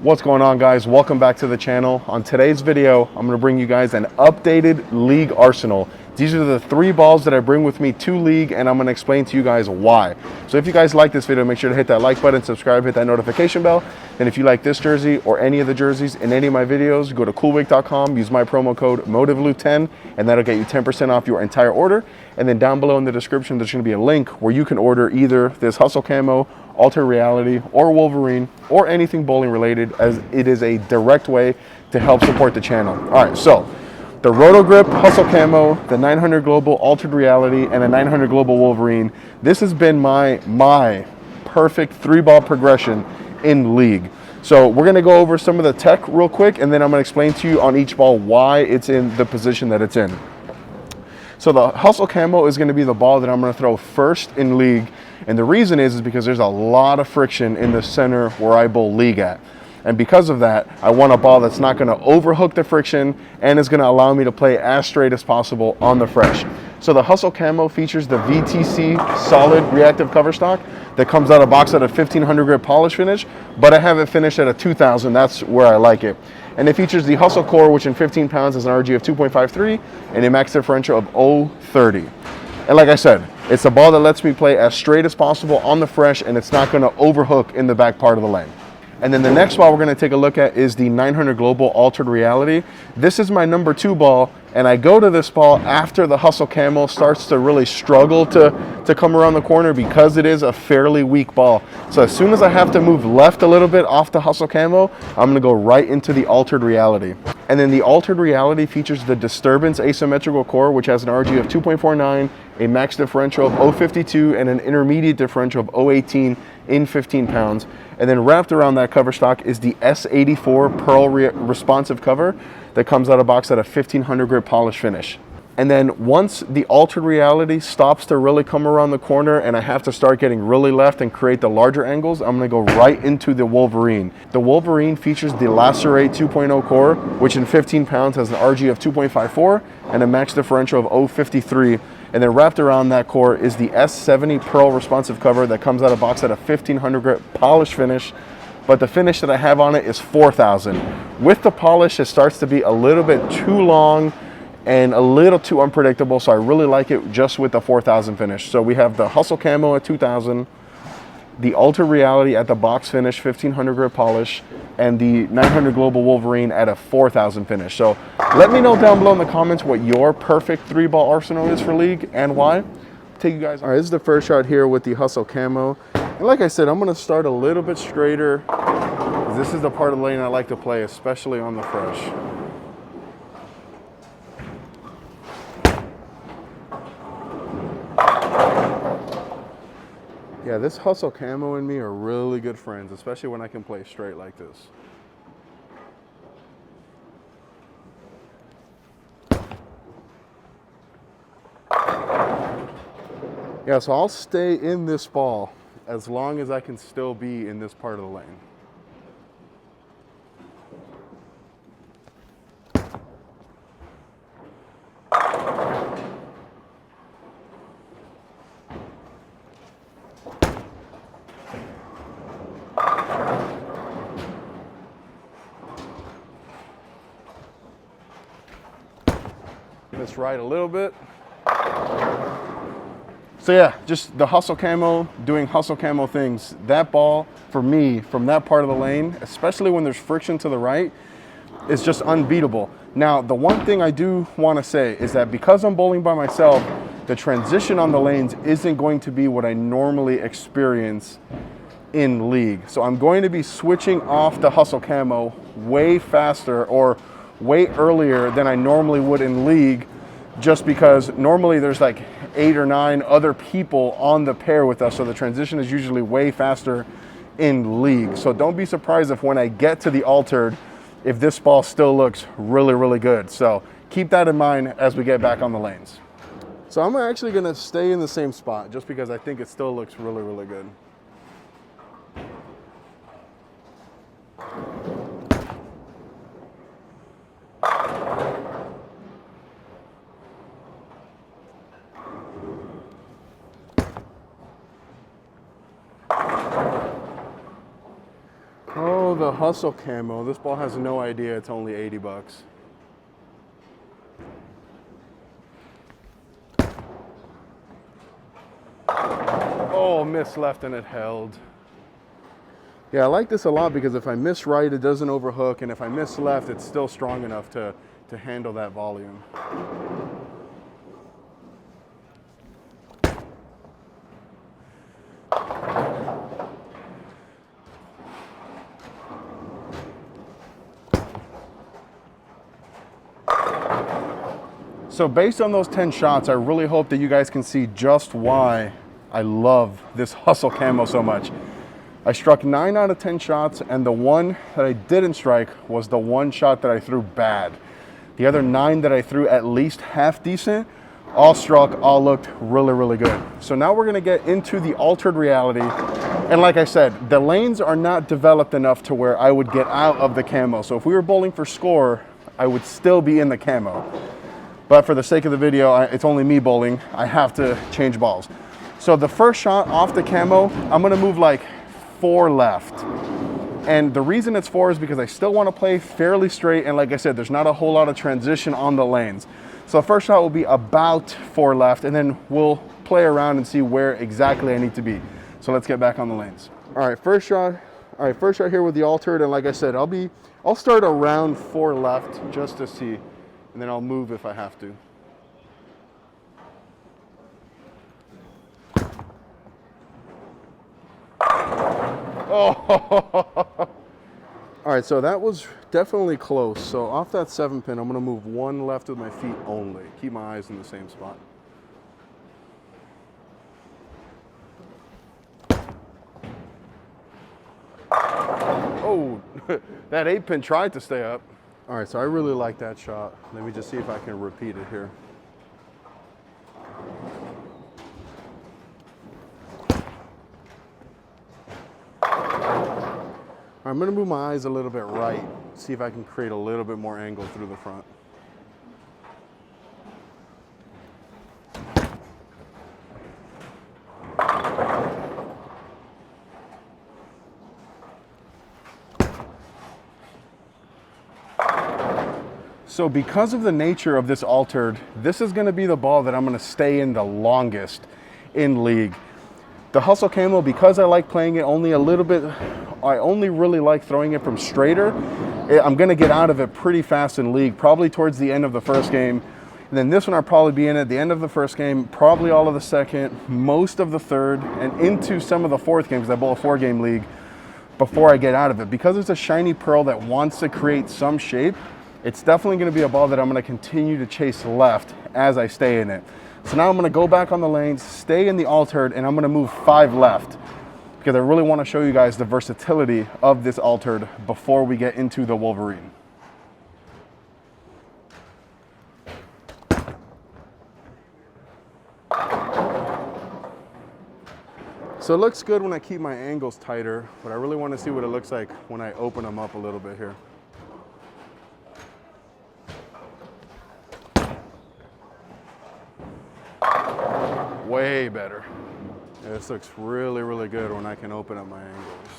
What's going on, guys? Welcome back to the channel. On today's video, I'm going to bring you guys an updated league arsenal. These are the 3 balls that I bring with me to league, and I'm going to explain to you guys why. So if you guys like this video, make sure to hit that like button, subscribe, hit that notification bell. And if you like this jersey or any of the jerseys in any of my videos, go to coolwick.com, use my promo code MotiveLou10, and that'll get you 10% off your entire order. And then down below in the description, there's going to be a link where you can order either this Hustle Camo, Altered Reality, or Wolverine, or anything bowling related, as it is a direct way to help support the channel. All right, so the Roto Grip Hustle Camo, the 900 Global Altered Reality, and the 900 Global Wolverine. This has been my perfect 3-ball progression in league. So we're going to go over some of the tech real quick, and then I'm going to explain to you on each ball why it's in the position that it's in. So the Hustle Camo is going to be the ball that I'm going to throw first in league. And the reason is because there's a lot of friction in the center where I bowl league at. And because of that, I want a ball that's not going to overhook the friction and is going to allow me to play as straight as possible on the fresh. So the Hustle Camo features the VTC solid reactive cover stock that comes out of box at a 1500 grit polish finish, but I have it finished at a 2000. That's where I like it. And it features the Hustle Core, which in 15 pounds has an RG of 2.53 and a max differential of 0.30. And like I said, it's a ball that lets me play as straight as possible on the fresh, and it's not going to overhook in the back part of the lane. And then the next ball we're going to take a look at is the 900 Global Altered Reality. This is my number 2 ball, and I go to this ball after the Hustle Camo starts to really struggle to come around the corner because it is a fairly weak ball. So as soon as I have to move left a little bit off the Hustle Camo, I'm going to go right into the Altered Reality. And then the Altered Reality features the Disturbance Asymmetrical Core, which has an RG of 2.49, a max differential of 0.52, and an intermediate differential of 0.18 in 15 pounds. And then wrapped around that cover stock is the S84 Pearl Responsive Cover that comes out of box at a 1500 grit polish finish. And then once the Altered Reality stops to really come around the corner and I have to start getting really left and create the larger angles, I'm going to go right into the Wolverine. The Wolverine features the Lacerate 2.0 core, which in 15 pounds has an RG of 2.54 and a max differential of 0.53. And then wrapped around that core is the S70 Pearl Responsive Cover that comes out of box at a 1500 grit polish finish. But the finish that I have on it is 4000. With the polish, it starts to be a little bit too long and a little too unpredictable, so I really like it just with the 4000 finish. So we have the Hustle Camo at 2000, the Altered Reality at the box finish, 1500 grit polish, and the 900 Global Wolverine at a 4000 finish. So let me know down below in the comments what your perfect 3-ball arsenal is for league and why. Take you guys. All right, this is the first shot here with the Hustle Camo. And like I said, I'm gonna start a little bit straighter. This is the part of the lane I like to play, especially on the fresh. Yeah, this Hustle Camo and me are really good friends, especially when I can play straight like this. Yeah, so I'll stay in this ball as long as I can still be in this part of the lane. This right a little bit. So yeah, just the Hustle Camo, doing Hustle Camo things. That ball, for me, from that part of the lane, especially when there's friction to the right, is just unbeatable. Now, the one thing I do want to say is that because I'm bowling by myself, the transition on the lanes isn't going to be what I normally experience in league. So I'm going to be switching off the Hustle Camo way faster or way earlier than I normally would in league, just because normally there's like 8 or 9 other people on the pair with us, so the transition is usually way faster in league. So don't be surprised if when I get to the altered, if this ball still looks really, really good. So keep that in mind as we get back on the lanes. So I'm actually gonna stay in the same spot just because I think it still looks really, really good. the Hustle Camo. This ball has no idea it's only 80 bucks. Oh, missed left and it held. Yeah, I like this a lot because if I miss right, it doesn't overhook, and if I miss left, it's still strong enough to handle that volume. So based on those 10 shots, I really hope that you guys can see just why I love this Hustle Camo so much. I struck 9 out of 10 shots, and the one that I didn't strike was the one shot that I threw bad. The other 9 that I threw at least half decent, all struck, all looked really, really good. So now we're gonna get into the altered reality. And like I said, the lanes are not developed enough to where I would get out of the camo. So if we were bowling for score, I would still be in the camo. But for the sake of the video, it's only me bowling. I have to change balls. So the first shot off the camo, I'm gonna move like 4 left. And the reason it's 4 is because I still wanna play fairly straight. And like I said, there's not a whole lot of transition on the lanes. So the first shot will be about 4 left, and then we'll play around and see where exactly I need to be. So let's get back on the lanes. All right, first shot here with the altered. And like I said, I'll start around 4 left just to see. And then I'll move if I have to. Oh! All right, so that was definitely close. So off that 7-pin, I'm gonna move 1 left with my feet only. Keep my eyes in the same spot. Oh, that 8-pin tried to stay up. All right, so I really like that shot. Let me just see if I can repeat it here. I'm gonna move my eyes a little bit right, see if I can create a little bit more angle through the front. So because of the nature of this altered, this is gonna be the ball that I'm gonna stay in the longest in league. The Hustle Camo, because I like playing it only a little bit, I only really like throwing it from straighter. I'm gonna get out of it pretty fast in league, probably towards the end of the first game. And then this one I'll probably be in at the end of the first game, probably all of the second, most of the third, and into some of the fourth game, because I bowl a 4-game league, before I get out of it. Because it's a shiny pearl that wants to create some shape, it's definitely gonna be a ball that I'm gonna continue to chase left as I stay in it. So now I'm gonna go back on the lanes, stay in the altered, and I'm gonna move 5 left because I really wanna show you guys the versatility of this altered before we get into the Wolverine. So it looks good when I keep my angles tighter, but I really wanna see what it looks like when I open them up a little bit here. Way better. Yeah, this looks really, really good when I can open up my angles.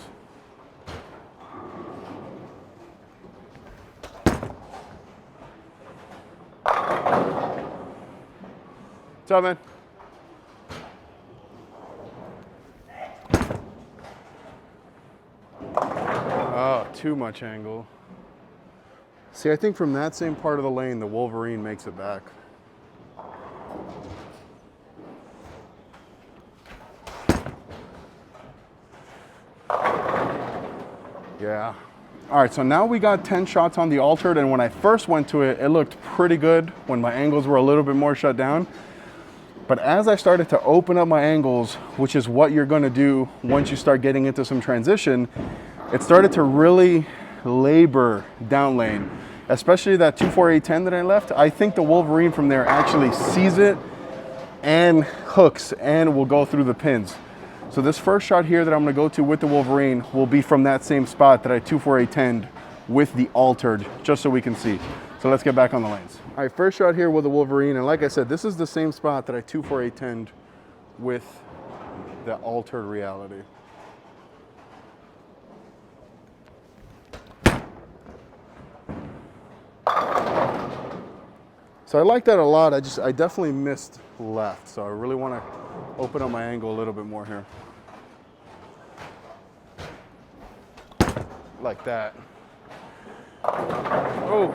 What's up, man? Oh, too much angle. See, I think from that same part of the lane, the Wolverine makes it back. Yeah. All right, so now we got 10 shots on the altered, and when I first went to it, it looked pretty good when my angles were a little bit more shut down. But as I started to open up my angles, which is what you're gonna do once you start getting into some transition, it started to really labor down lane, especially that 2-4-8-10 that I left. I think the Wolverine from there actually sees it and hooks and will go through the pins. So this first shot here that I'm gonna go to with the Wolverine will be from that same spot that I 2-4-8-10'd with the altered, just so we can see. So let's get back on the lanes. All right, first shot here with the Wolverine, and like I said, this is the same spot that I 2-4-8-10'd with the altered reality. So I like that a lot. I definitely missed left. So I really want to open up my angle a little bit more here. Like that. Oh.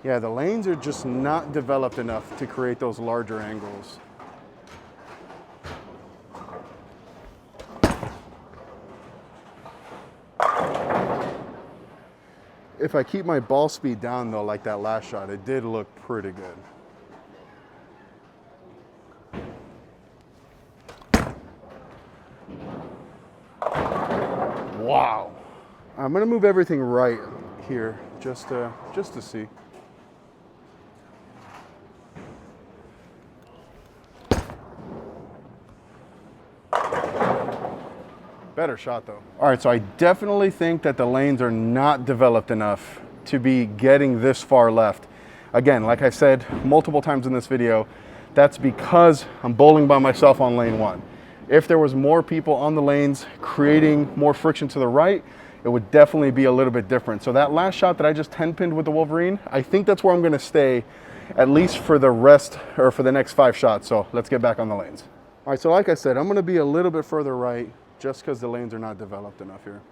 Yeah, the lanes are just not developed enough to create those larger angles. If I keep my ball speed down though, like that last shot, it did look pretty good. Wow. I'm gonna move everything right here just to see. Better shot though. All right, so I definitely think that the lanes are not developed enough to be getting this far left. Again, like I said multiple times in this video, that's because I'm bowling by myself on lane 1. If there was more people on the lanes creating more friction to the right, it would definitely be a little bit different. So that last shot that I just 10-pinned with the Wolverine, I think that's where I'm gonna stay at least for the rest, or for the next 5 shots. So let's get back on the lanes. All right, so like I said, I'm gonna be a little bit further right just because the lanes are not developed enough here.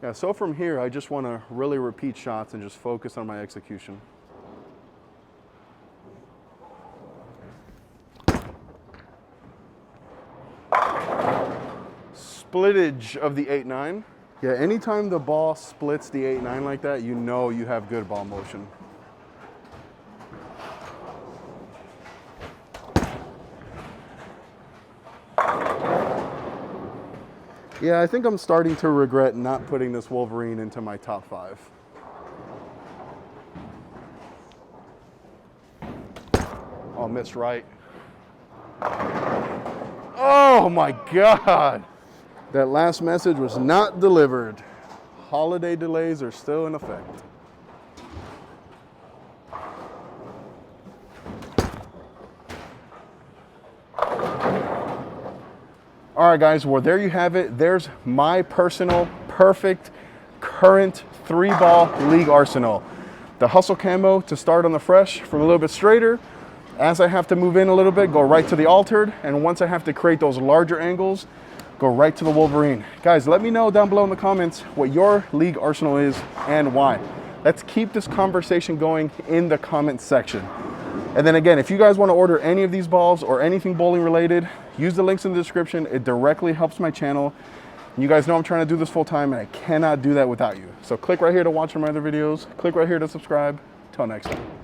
Yeah, so from here, I just want to really repeat shots and just focus on my execution. Splittage of the 8-9. Yeah, anytime the ball splits the 8-9 like that, you know you have good ball motion. Yeah, I think I'm starting to regret not putting this Wolverine into my top 5. Oh, missed right. Oh my God. That last message was not delivered. Holiday delays are still in effect. All right, guys, well, there you have it. There's my personal, perfect, current 3-ball league arsenal. The Hustle Camo to start on the fresh from a little bit straighter. As I have to move in a little bit, go right to the altered. And once I have to create those larger angles, go right to the Wolverine. Guys, let me know down below in the comments what your league arsenal is and why. Let's keep this conversation going in the comment section. And then again, if you guys want to order any of these balls or anything bowling related, use the links in the description. It directly helps my channel. And you guys know I'm trying to do this full time and I cannot do that without you. So click right here to watch my other videos. Click right here to subscribe. Till next time.